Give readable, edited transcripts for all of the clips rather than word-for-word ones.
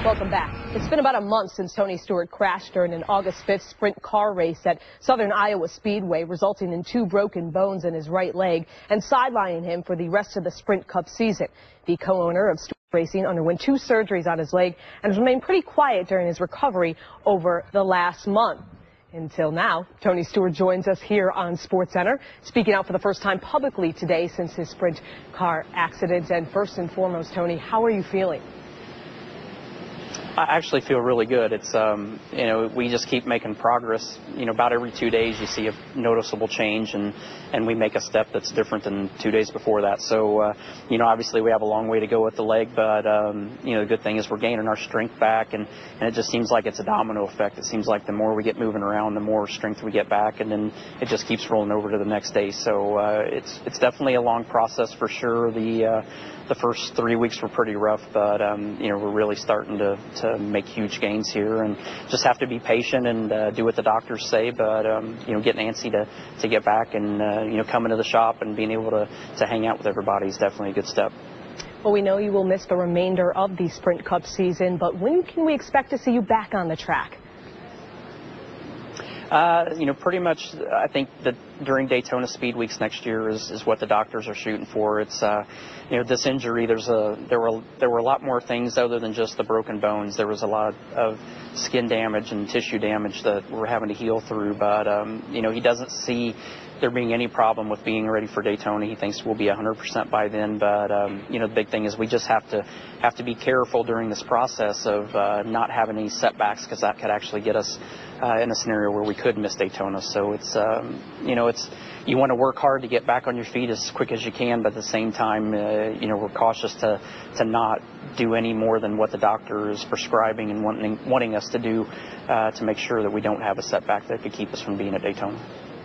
Welcome back. It's been about a month since Tony Stewart crashed during an August 5th sprint car race at Southern Iowa Speedway, resulting in 2 broken bones in his right leg and sidelining him for the rest of the Sprint Cup season. The co-owner of Stewart Racing underwent 2 surgeries on his leg and has remained pretty quiet during his recovery over the last month. Until now, Tony Stewart joins us here on Sportscenter, speaking out for the first time publicly today since his sprint car accident. And first and foremost, Tony, how are you feeling? I actually feel really good. It's, we just keep making progress. About every 2 days you see a noticeable change, and we make a step that's different than 2 days before that. So, obviously we have a long way to go with the leg, but, the good thing is we're gaining our strength back, and it just seems like it's a domino effect. It seems like the more we get moving around, the more strength we get back, and then it just keeps rolling over to the next day. So, it's definitely a long process for sure. The first 3 weeks were pretty rough, but, we're really starting to make huge gains here, and just have to be patient and do what the doctors say. But, getting antsy to get back and, coming to the shop and being able to hang out with everybody is definitely a good step. Well, we know you will miss the remainder of the Sprint Cup season, but when can we expect to see you back on the track? Pretty much, I think that during Daytona Speed Weeks next year is what the doctors are shooting for. It's, this injury, there were a lot more things other than just the broken bones. There was a lot of skin damage and tissue damage that we're having to heal through. But, he doesn't see there being any problem with being ready for Daytona. He thinks we'll be 100% by then. But, the big thing is we just have to be careful during this process of not having any setbacks, because that could actually get us in a scenario where we could miss Daytona. So it's, you want to work hard to get back on your feet as quick as you can, but at the same time, we're cautious to not do any more than what the doctor is prescribing and wanting us to do to make sure that we don't have a setback that could keep us from being at Daytona.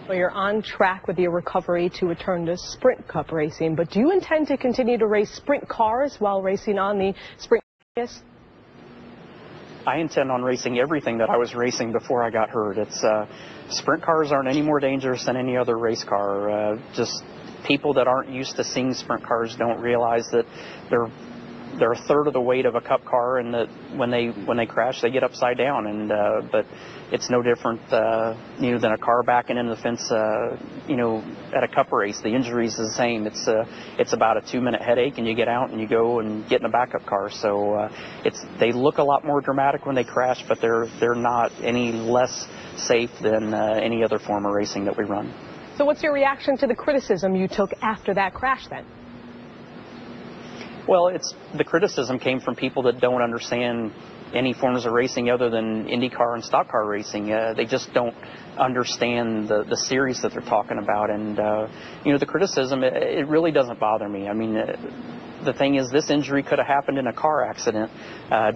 Well, you're on track with your recovery to return to Sprint Cup racing, but do you intend to continue to race sprint cars while racing on the sprint cars? I intend on racing everything that I was racing before I got hurt. It's sprint cars aren't any more dangerous than any other race car. Just people that aren't used to seeing sprint cars don't realize that they're a third of the weight of a cup car, and that when they crash, they get upside down. And but it's no different, than a car backing into the fence, at a cup race. The injury is the same. It's about a 2-minute headache, and you get out and you go and get in a backup car. So they look a lot more dramatic when they crash, but they're not any less safe than any other form of racing that we run. So what's your reaction to the criticism you took after that crash then? Well, the criticism came from people that don't understand any forms of racing other than IndyCar and stock car racing. They just don't understand the series that they're talking about. And, the criticism, it really doesn't bother me. I mean, the thing is, this injury could have happened in a car accident,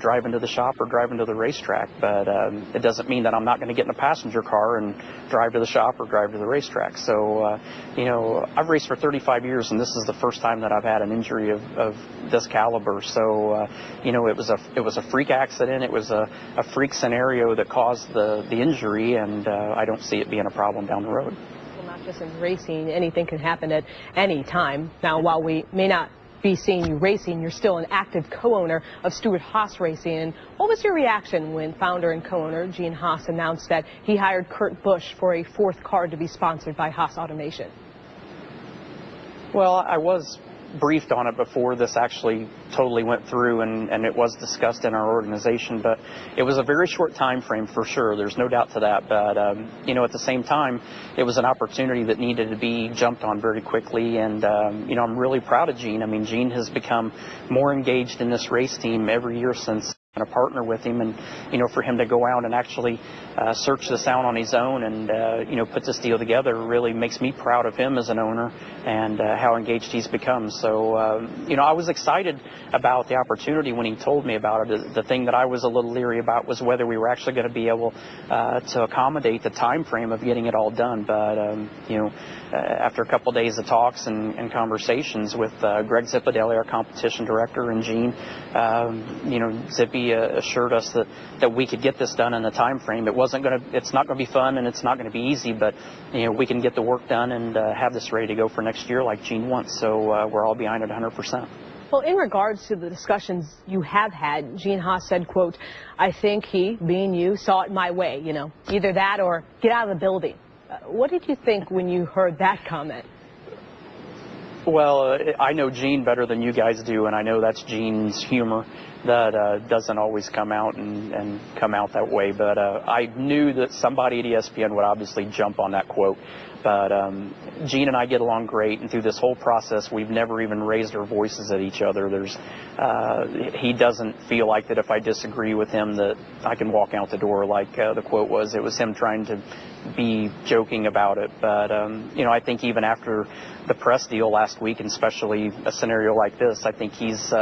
driving to the shop or driving to the racetrack. But it doesn't mean that I'm not going to get in a passenger car and drive to the shop or drive to the racetrack. So, I've raced for 35 years, and this is the first time that I've had an injury of this caliber. So, it was a freak accident. It was a freak scenario that caused the injury, and I don't see it being a problem down the road. Well, not just in racing, anything can happen at any time. Now, while we may not be seeing you racing, you're still an active co-owner of Stewart-Haas Racing. And what was your reaction when founder and co-owner Gene Haas announced that he hired Kurt Busch for a 4th car to be sponsored by Haas Automation? Well, I was briefed on it before this actually totally went through, and it was discussed in our organization, but it was a very short time frame for sure. There's no doubt to that. But at the same time, it was an opportunity that needed to be jumped on very quickly. And I'm really proud of Gene. I mean, Gene has become more engaged in this race team every year since a partner with him, and for him to go out and actually search this out on his own and put this deal together really makes me proud of him as an owner and how engaged he's become. So I was excited about the opportunity when he told me about it. The thing that I was a little leery about was whether we were actually going to be able to accommodate the time frame of getting it all done. But after a couple of days of talks and conversations with Greg Zipadelli, our competition director, and Gene, Zippy assured us that we could get this done in the time frame. It's not going to be fun, and it's not going to be easy, but we can get the work done and have this ready to go for next year like Gene wants. So we're all behind it 100%. Well, in regards to the discussions you have had, Stewart-Haas said, quote, "I think he, being you, saw it my way, you know, either that or get out of the building." What did you think when you heard that comment? Well, I know Gene better than you guys do, and I know that's Gene's humor that doesn't always come out and come out that way. But I knew that somebody at ESPN would obviously jump on that quote. But Gene and I get along great, and through this whole process, we've never even raised our voices at each other. He doesn't feel like that if I disagree with him that I can walk out the door like the quote was. It was him trying to be joking about it. But, you know, I think even after the press deal last week, and especially a scenario like this, I think he's,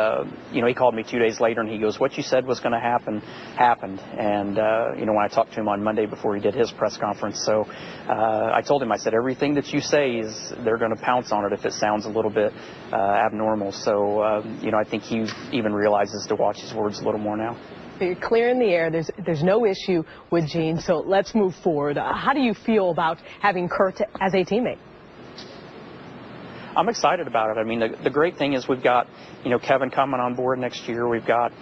you know, he called me 2 days later and he goes, "What you said was going to happen, happened." And, you know, when I talked to him on Monday before he did his press conference, so I told him, I said, everything that you say is they're going to pounce on it if it sounds a little bit abnormal. So, you know, I think he even realizes to watch his words a little more now. You're clear in the air. There's no issue with Gene, so let's move forward. How do you feel about having Kurt as a teammate? I'm excited about it. I mean, the great thing is we've got, you know, Kevin coming on board next year. We've got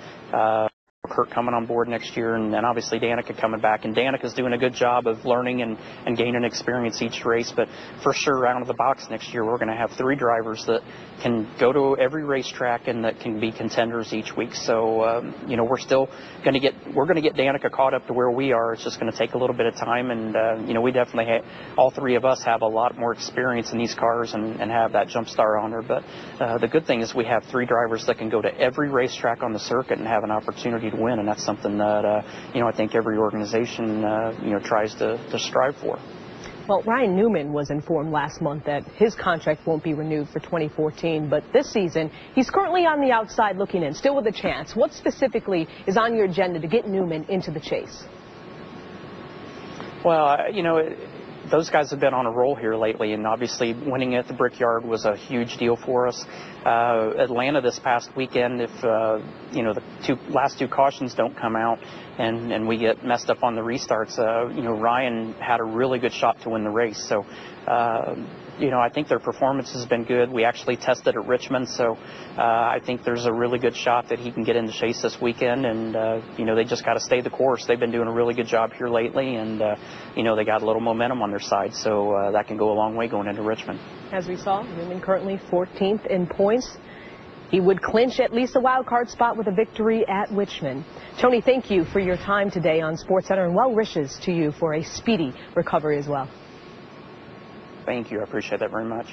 Kurt coming on board next year, and then obviously Danica coming back. And Danica's doing a good job of learning and gaining experience each race. But for sure, out of the box next year, we're going to have 3 drivers that can go to every racetrack and that can be contenders each week. So, you know, we're still going to get Danica caught up to where we are. It's just going to take a little bit of time. And, you know, we definitely all 3 of us have a lot more experience in these cars and have that jump start on her. But the good thing is we have 3 drivers that can go to every racetrack on the circuit and have an opportunity to win, and that's something that you know, I think every organization you know, tries to strive for. Well, Ryan Newman was informed last month that his contract won't be renewed for 2014, but this season he's currently on the outside looking in, still with a chance. What specifically is on your agenda to get Newman into the chase? Well, you know, those guys have been on a roll here lately, and obviously winning at the Brickyard was a huge deal for us. Atlanta this past weekend, if you know, the last two cautions don't come out and we get messed up on the restarts, you know, Ryan had a really good shot to win the race. So you know, I think their performance has been good. We actually tested at Richmond, so I think there's a really good shot that he can get in the chase this weekend. And you know, they just got to stay the course. They've been doing a really good job here lately, and you know, they got a little momentum on their side, so that can go a long way going into Richmond. As we saw, Newman currently 14th in points. He would clinch at least a wild card spot with a victory at Richmond. Tony, thank you for your time today on SportsCenter, and well wishes to you for a speedy recovery as well. Thank you. I appreciate that very much.